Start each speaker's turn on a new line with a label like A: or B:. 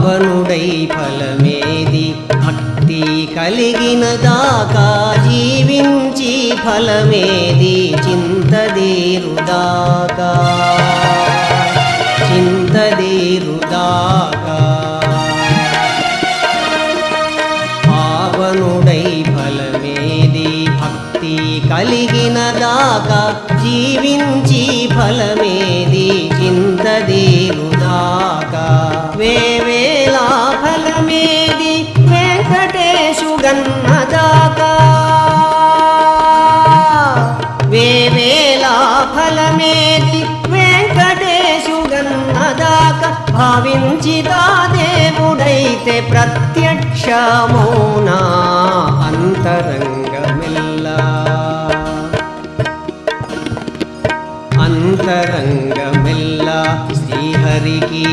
A: పావనుడై ఫలమేది భక్తి కలిగిన దాకా జీవించి ఫలమేది చింతదేరుదాకా చింతదేరుదాకా పావనుడై ఫలమేది భక్తి కలిగిన దాకా జీవించి ఫలమేది చింతదేరుదాకా వేవేలా ఫలమేది వెంకటేశు గన్నదాకా వేవేలా ఫలమేది వెంకటేశు గన్నదాకా భావించితా దేవుడైతే ప్రత్యక్షమౌనా అంతరంగమెల్లా అంతరంగమెల్లా శ్రీహరికి